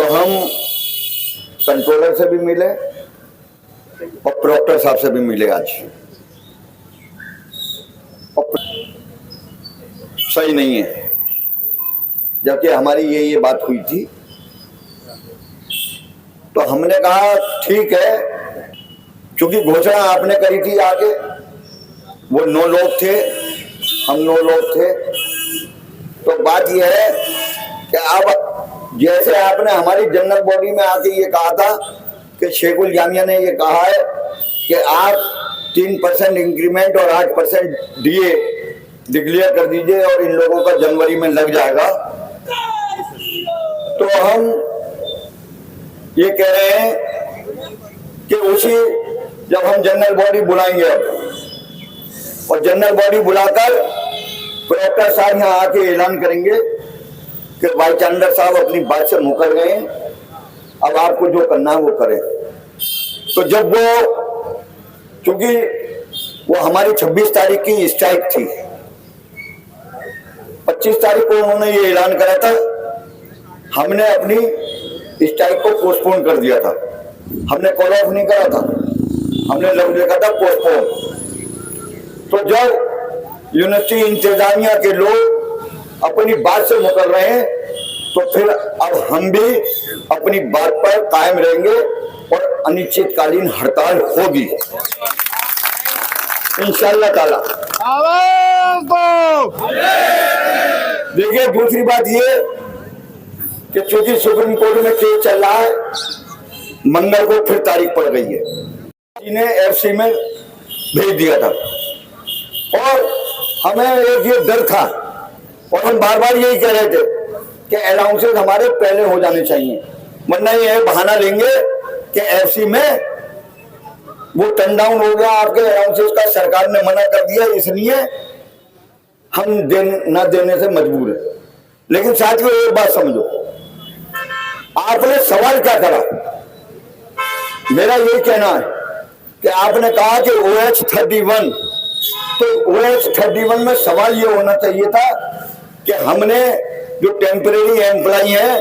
तो हम कंट्रोलर से भी मिले और प्रोक्टर साहब से भी मिले आज, और सही नहीं है, जबकि हमारी ये बात हुई थी। तो हमने कहा ठीक है, क्योंकि घोषणा आपने करी थी आगे, वो 9 लोग थे, हम 9 लोग थे। तो बात यह है कि अब जैसे आपने हमारी जनरल बॉडी में आके ये कहा था कि शेखुल जामिया ने ये कहा है कि आप 3% इंक्रीमेंट और 8% डीए डिक्लेयर कर दीजिए और इन लोगों का जनवरी में लग जाएगा, तो हम ये कह रहे हैं कि उसी जब हम जनरल बॉडी बुलाएंगे और जनरल बॉडी बुलाकर प्रोक्टर साहब यहाँ आके ऐलान करेंगे कि वाइस चांसलर साहब अपनी बात से मुकर गए, अब आपको जो करना है वो करें। तो जब वो, क्योंकि वो हमारी 26 तारीख की स्ट्राइक थी, 25 तारीख को उन्होंने ये ऐलान करा था, हमने अपनी स्ट्राइक को पोस्टपोन कर दिया था, हमने कॉल ऑफ नहीं करा था, हमने लग लिखा था पोस्टपोन। तो जब यूनिवर्सिटी इंतजामिया के लोग अपनी बात से मुकर रहे हैं, तो फिर अब हम भी अपनी बात पर कायम रहेंगे और अनिश्चितकालीन हड़ताल होगी इंशाअल्लाह ताला। देखिए, दूसरी बात ये कि चूंकि सुप्रीम कोर्ट में केस चल रहा है, मंगल को फिर तारीख पड़ गई है, इन्हें एफसी में भेज दिया था और हमें एक ये डर था और हम बार बार यही कह रहे थे कि अनाउंसेस हमारे पहले हो जाने चाहिए, वरना ये बहाना लेंगे कि एफसी में वो टर्न डाउन हो गया, आपके अनाउंसेस का सरकार ने मना कर दिया, इसलिए हम न देने से मजबूर है। लेकिन साथियों, एक बात समझो, आपने सवाल क्या करा, मेरा यही कहना है कि आपने कहा कि OH-31, तो OH-31 में सवाल ये होना चाहिए था कि हमने जो टेम्परेरी एम्प्लॉय हैं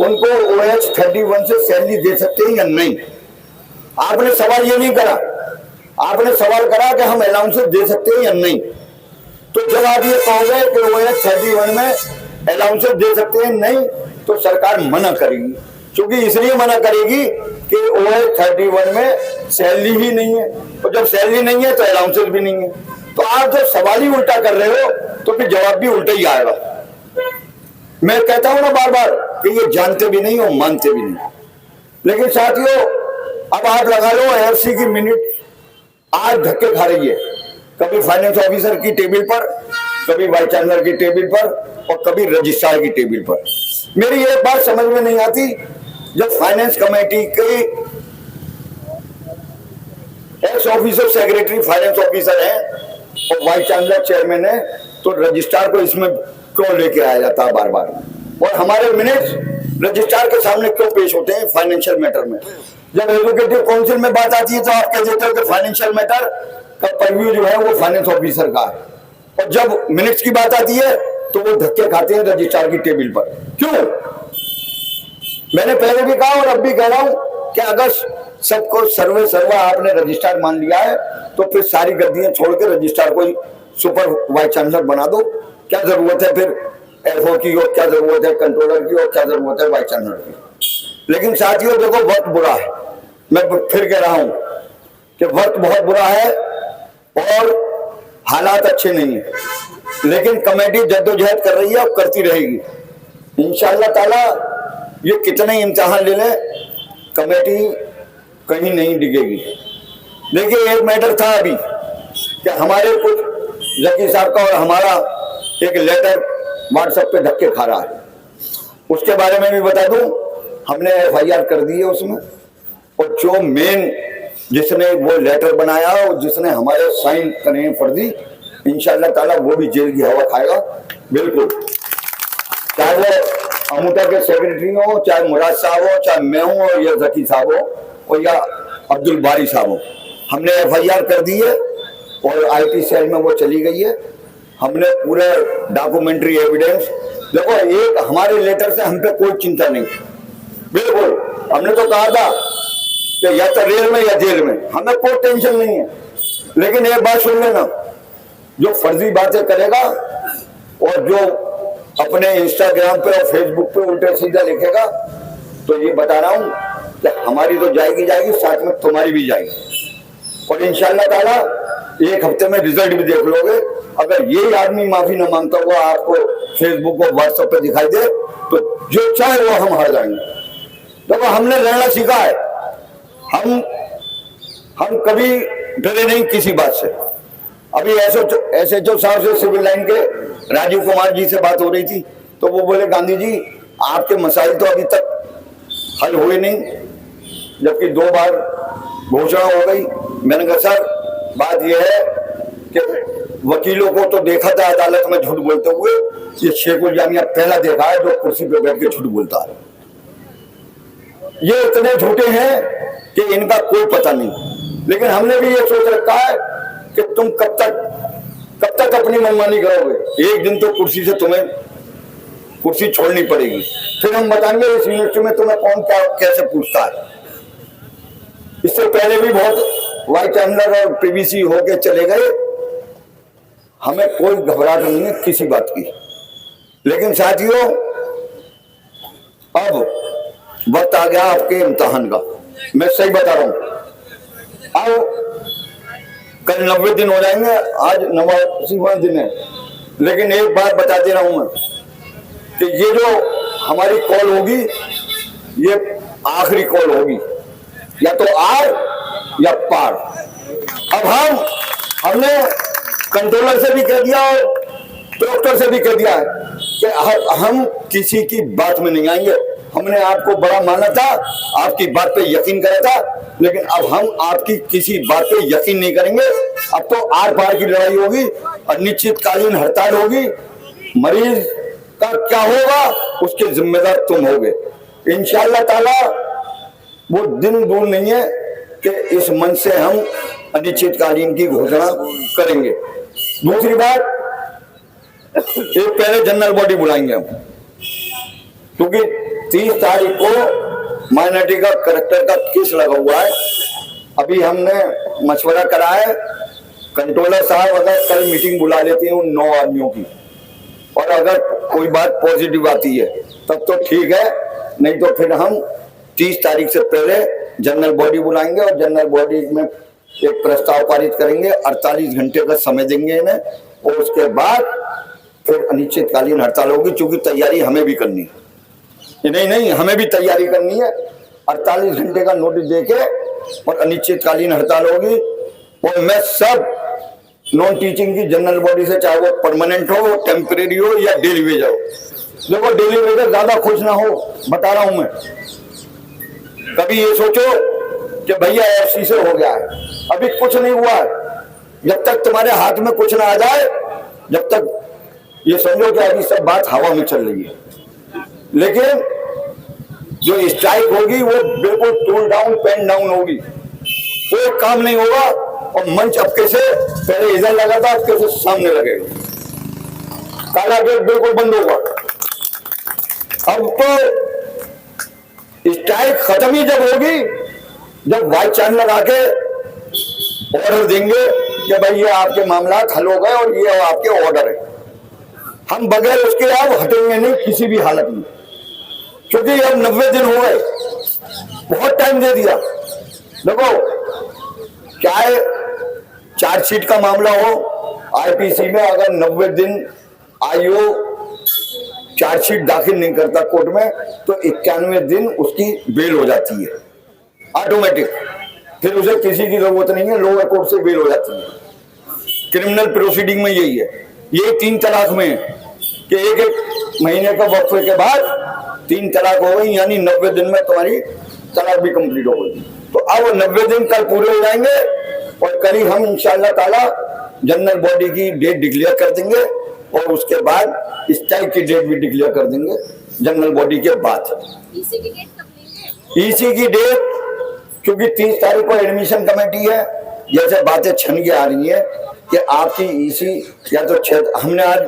उनको OH-31 से सैलरी दे सकते हैं या नहीं। आपने सवाल ये नहीं करा, आपने सवाल करा कि हम अलाउंसेस दे सकते हैं या नहीं। तो जब आप ये कहोगे कि OH-31 में अलाउंसेस दे सकते हैं नहीं, तो सरकार मना करेगी, क्योंकि इसलिए मना करेगी कि OH-31 में सैलरी ही नहीं है, और जब सैलरी नहीं है तो अलाउंसेस भी नहीं है। तो आप जो सवाल ही उल्टा कर रहे हो तो फिर जवाब भी उल्टा ही आएगा। मैं कहता हूं ना बार बार कि ये जानते भी नहीं और मानते भी नहीं। लेकिन साथियों, अब आप लगा लो, एफसी की मिनट आज धक्के खा रही है, कभी फाइनेंस ऑफिसर की टेबल पर, कभी वाइस चांसलर की टेबल पर और कभी रजिस्ट्रार की टेबल पर। मेरी एक बात समझ में नहीं आती, जब फाइनेंस कमेटी के x officer secretary finance officer है और वाइस चांसलर चेयरमैन है, तो रजिस्ट्रार को इसमें क्यों लेके आया जाता है बार बार, और हमारे मिनट्स रजिस्ट्रार के सामने क्यों पेश होते हैं फाइनेंशियल मैटर में। जब एजुकेटिव काउंसिल में बात आती है तो आप कह देते हो कि फाइनेंशियल मैटर का परव्यू जो है वो फाइनेंस ऑफिसर का है, और जब मिनट्स की बात आती है तो वो धक्के खाते हैं रजिस्ट्रार की टेबल पर। क्यों? मैंने पहले भी कहा और अब भी कह रहा हूं कि अगर सबको सर्वे सर्वा आपने रजिस्ट्रार मान लिया है, तो फिर सारी गद्दियां छोड़ के रजिस्ट्रार को सुपर वाइस चांसलर बना दो। क्या जरूरत है फिर एफओ की, और क्या जरूरत है कंट्रोलर की, और क्या जरूरत है वाइस चांसलर की। लेकिन साथियों देखो, वक्त बुरा है, मैं फिर कह रहा हूं कि वक्त बहुत बुरा है और हालात अच्छे नहीं है, लेकिन कमेटी जद्दोजहद कर रही है और करती रहेगी इंशाअल्लाह ताला। ये कितने इम्तिहान ले लें, कमेटी कहीं नहीं डिगेगी। देखिए, एक मैटर था अभी कि हमारे कुछ जकी साहब का और हमारा एक लेटर व्हाट्सएप पे धक्के खा रहा है, उसके बारे में भी बता दूं, हमने FIR कर दी है उसमें, और जो मेन जिसने वो लेटर बनाया और जिसने हमारे साइन करे फर्जी, इंशाअल्लाह ताला वो भी जेल की हवा खाएगा बिल्कुल। चाहे वो अमुता के सेक्रेटरी हो, चाहे मुराद साहब हो, चाहे मैं हूं और या जकी साहब हो और या अब्दुल बारी साहब हो, हमने FIR कर दी है और IT सेल में वो चली गई है। हमने पूरे डॉक्यूमेंट्री एविडेंस, देखो, एक हमारे लेटर से हम पे कोई चिंता नहीं, बिल्कुल, हमने तो कहा था कि या तो रेल में या जेल में, हमें कोई टेंशन नहीं है। लेकिन एक बात सुन लेना, जो फर्जी बातें करेगा और जो अपने इंस्टाग्राम पे और फेसबुक पे उल्टे सीधा लिखेगा, तो ये बता रहा हूं कि हमारी तो जाएगी जाएगी, साथ में तुम्हारी भी जाएगी। और इंशाअल्लाह ताला एक हफ्ते में रिजल्ट भी देख लोगे। अगर यही आदमी माफी न मांगता हुआ आपको फेसबुक और व्हाट्सएप पे दिखाई दे, तो जो चाहे वो हम हार जाएंगे। देखो, हमने लड़ना सीखा है, हम कभी डरे नहीं किसी बात से। अभी एसएचओ साहब से सिविल लाइन के राजीव कुमार जी से बात हो रही थी, तो वो बोले गांधी जी आपके मसाइल तो अभी तक हल हुए नहीं, जबकि 2 बार घोषणा हो गई। मैंने कहा सर, बात यह है कि वकीलों को तो देखा था अदालत में झूठ बोलते हुए, ये शेखुल जामिया पहला देखा है जो कुर्सी पे बैठ के झूठ बोलता है। ये इतने झूठे हैं कि इनका कोई पता नहीं। लेकिन हमने भी ये सोच रखा है कि तुम कब तक अपनी मनमानी करोगे। एक दिन तो कुर्सी से तुम्हें कुर्सी छोड़नी पड़ेगी, फिर हम बताएंगे इस यूनिवर्सिटी में तुम्हें कौन क्या कैसे पूछता है। इससे पहले भी बहुत वाइस चांसलर और पीवीसी होके चले गए, हमें कोई घबराहट नहीं है किसी बात की। लेकिन साथियों, अब वक्त आ गया आपके इम्तिहान का। मैं सही बता रहा हूं, अब कल 90 दिन हो जाएंगे, आज 89वां दिन है। लेकिन एक बात बता दे रहा हूं मैं कि ये जो हमारी कॉल होगी, ये आखिरी कॉल होगी, या तो आर या पार। अब हमने कंट्रोलर से भी कह दिया और डॉक्टर से भी कह दिया है कि हम किसी की बात में नहीं आएंगे। हमने आपको बड़ा माना था, आपकी बात पे यकीन करा था, लेकिन अब हम आपकी किसी बात पे यकीन नहीं करेंगे। अब तो आर पार की लड़ाई होगी, अनिश्चितकालीन हड़ताल होगी। मरीज का क्या होगा उसके जिम्मेदार तुम होगे। इंशाअल्लाह ताला वो दिन दूर नहीं है कि इस मंच से हम अनिश्चितकालीन की घोषणा करेंगे। दूसरी बात, एक पहले जनरल बॉडी बुलाएंगे हम, क्योंकि 30 तारीख को माइनॉरिटी का करेक्टर का केस लगा हुआ है। अभी हमने मशवरा करा है, कंट्रोलर साहब अगर कल मीटिंग बुला लेते हैं उन 9 आदमियों की, और अगर कोई बात पॉजिटिव आती है तब तो ठीक है, नहीं तो फिर हम 30 तारीख से पहले जनरल बॉडी बुलाएंगे और जनरल बॉडी में एक प्रस्ताव पारित करेंगे। 48 घंटे का समय देंगे इन्हें, और उसके बाद फिर अनिश्चितकालीन हड़ताल होगी, क्योंकि तैयारी हमें भी करनी है। नहीं, हमें भी तैयारी करनी है। 48 घंटे का नोटिस देके और अनिश्चितकालीन हड़ताल होगी। और मैं सब नॉन टीचिंग की जनरल बॉडी से, चाहे वो परमानेंट हो, टेम्परेरी हो या डेली वेज हो, देखो डेली वेज ज्यादा खुश ना हो, बता रहा हूं मैं। कभी ये सोचो कि भैया एफसी से हो गया है, अभी कुछ नहीं हुआ है। जब तक तुम्हारे हाथ में कुछ ना आ जाए, जब तक ये समझो कि अभी सब बात हवा में चल रही है। लेकिन जो स्ट्राइक होगी वो बिल्कुल टूल डाउन पेन डाउन होगी, कोई काम नहीं होगा। और मंच आपके से पहले इधर लगा था, आपके से सामने लगेगा, काला गेट बिल्कुल बंद होगा। अब तो स्ट्राइक खत्म ही जब होगी, जब वाइस चांसलर आके ऑर्डर देंगे कि भाई ये आपके मामला हल हो गए और ये आपके ऑर्डर है। हम बगैर उसके अब हटेंगे नहीं किसी भी हालत में, क्योंकि अब 90 दिन हो गए, बहुत टाइम दे दिया। देखो, चाहे चार्जशीट का मामला हो आईपीसी में, अगर 90 दिन आईओ चार्जशीट दाखिल नहीं करता कोर्ट में, तो 91 दिन उसकी बेल हो जाती है ऑटोमेटिक। फिर उसे किसी की जरूरत नहीं है, लोअर कोर्ट से बेल हो जाती है। क्रिमिनल प्रोसीडिंग में यही है। ये 3 तलाक में है कि एक महीने का वक्फे के बाद 3 तलाक हो गई, यानी 90 दिन में तुम्हारी तलाक भी कंप्लीट हो गई। तो अब 90 दिन कल पूरे हो जाएंगे और कल ही हम इंशाअल्लाह ताला जनरल बॉडी की डेट डिक्लेयर कर देंगे, और उसके बाद स्ट्राइक की डेट भी डिक्लेयर कर देंगे जनरल बॉडी के बाद। ईसी की डेट, क्योंकि 30 तारीख को एडमिशन कमेटी है। जैसे बातें छन के आ रही है कि आपकी ईसी या तो हमने आज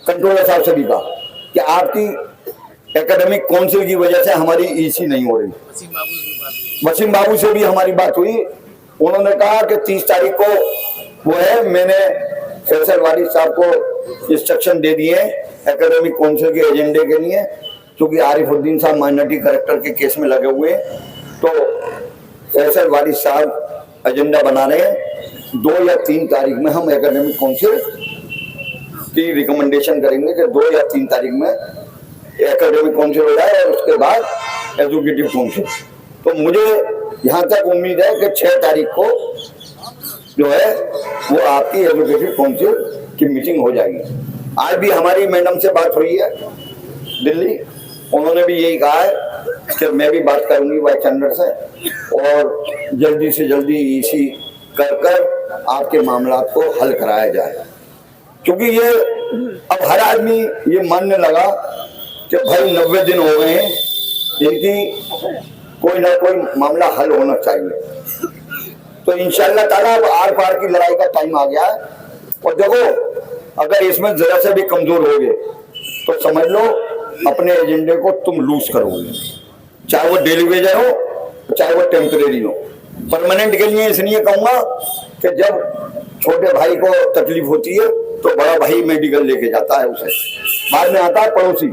कंट्रोलर साहब से भी कहा कि आपकी एकेडमिक काउंसिल की वजह से हमारी ईसी नहीं हो रही। वसीम बाबू से भी हमारी बात हुई, उन्होंने कहा कि 30 तारीख को वो है, मैंने फैसल वारिस साहब को इंस्ट्रक्शन दे दिए एकेडमिक काउंसिल के एजेंडे के लिए, क्योंकि आरिफुद्दीन साहब माइनॉरिटी करेक्टर के केस में लगे हुए हैं, तो फैसल वारिस साहब एजेंडा बना रहे हैं। 2 या 3 तारीख में हम एकेडमिक काउंसिल की रिकमेंडेशन करेंगे कि 2 या 3 तारीख में एकेडमिक काउंसिल हो जाए और उसके बाद एजुकेटिव काउंसिल। तो मुझे यहाँ तक उम्मीद है कि 6 तारीख को जो है वो आपकी एजुकेटिव काउंसिल की मीटिंग हो जाएगी। आज भी हमारी मैडम से बात हुई है दिल्ली, उन्होंने भी यही कहा है कि मैं भी बात करूंगी वाइस चांसलर से और जल्दी से जल्दी ईसी कर आपके मामला को हल कराया जाए, क्योंकि ये अब हर आदमी ये मानने लगा कि भाई 90 दिन हो गए हैं, इनकी कोई ना कोई मामला हल होना चाहिए। तो इंशाअल्लाह ताला अब आर पार की लड़ाई का टाइम आ गया है। और देखो, अगर इसमें जरा से भी कमजोर हो गए तो समझ लो अपने एजेंडे को तुम लूज करोगे, चाहे वो डेली वेजर हो चाहे वो टेम्परेरी हो। परमानेंट के लिए इसलिए कहूंगा कि जब छोटे भाई को तकलीफ होती है तो बड़ा भाई मेडिकल लेके जाता है, उसे बाद में आता है पड़ोसी।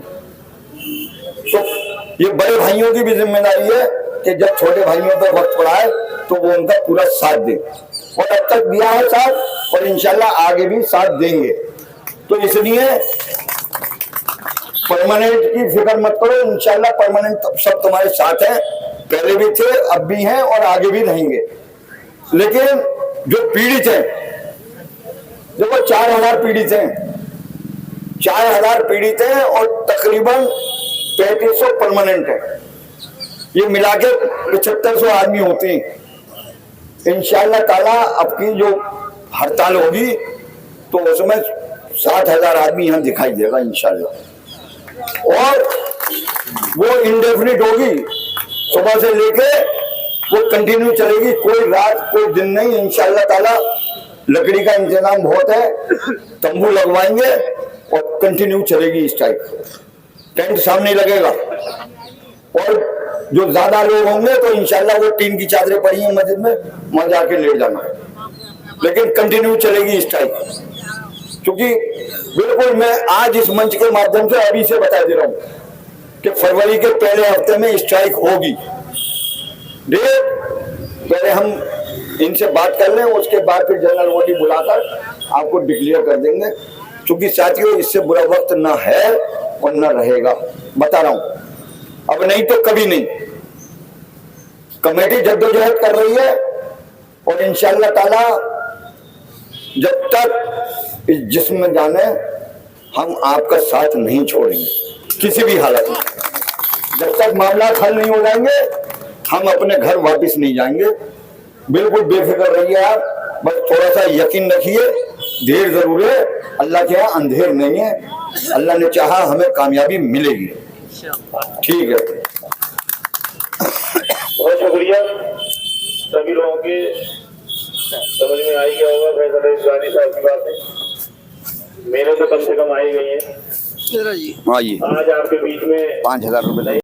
तो ये बड़े भाइयों की भी जिम्मेदारी है कि जब छोटे भाइयों पर वक्त पड़ा है तो वो उनका पूरा साथ दें, और अब तक दिया है साथ और इंशाल्लाह आगे भी साथ देंगे। तो इसलिए परमानेंट की फिक्र मत करो, इंशाल्लाह परमानेंट सब तुम्हारे साथ है, पहले भी थे अब भी हैं और आगे भी रहेंगे। लेकिन जो पीड़ित हैं, देखो 4000 पीड़ित हैं, 4000 पीड़ित हैं और तकरीबन 3500 परमानेंट है, ये मिला के 7500 आदमी होते हैं। इंशाअल्लाह ताला अब की जो हड़ताल होगी तो उसमें 7000 आदमी यहाँ दिखाई देगा इंशाअल्लाह, और वो इंडेफिनिट होगी, सुबह से लेके वो कंटिन्यू चलेगी, कोई रात कोई दिन नहीं। इंशाअल्लाह ताला लकड़ी का इंतजाम बहुत है, तंबू लगवाएंगे और कंटिन्यू चलेगी स्ट्राइक, टेंट सामने लगेगा, और जो ज्यादा लोग होंगे तो इंशाल्लाह वो टीन की चादरें पड़ी हैं मस्जिद में, वहां जाके लेट जाना, लेकिन कंटिन्यू चलेगी स्ट्राइक। क्योंकि बिल्कुल मैं आज इस मंच के माध्यम से अभी से बता दे रहा हूं कि फरवरी के पहले हफ्ते में स्ट्राइक होगी। पहले हम इनसे बात कर लें, उसके बाद फिर जनरल बॉडी बुलाकर आपको डिक्लेयर कर देंगे, क्योंकि साथियों इससे बुरा वक्त ना है और ना रहेगा, बता रहा हूं, अब नहीं तो कभी नहीं। कमेटी जद्दोजहद कर रही है और इंशाअल्लाह ताला जब तक इस जिस्म में जाने हम आपका साथ नहीं छोड़ेंगे किसी भी हालत में। जब तक मामला हल नहीं हो जाएंगे हम अपने घर वापस नहीं जाएंगे। बिल्कुल बेफिक्र रहिए आप, बस थोड़ा सा यकीन रखिए, देर जरूर है, अल्लाह के यहाँ अंधेर नहीं है, अल्लाह ने चाहा हमें कामयाबी मिलेगी। ठीक है, बहुत शुक्रिया। सभी लोगों के समझ में आई गया होगा फैसल इस्लामी साहब की बातें, मेरे तो कम से कम आई गई है। आइए आज आपके बीच में 5000 रुपए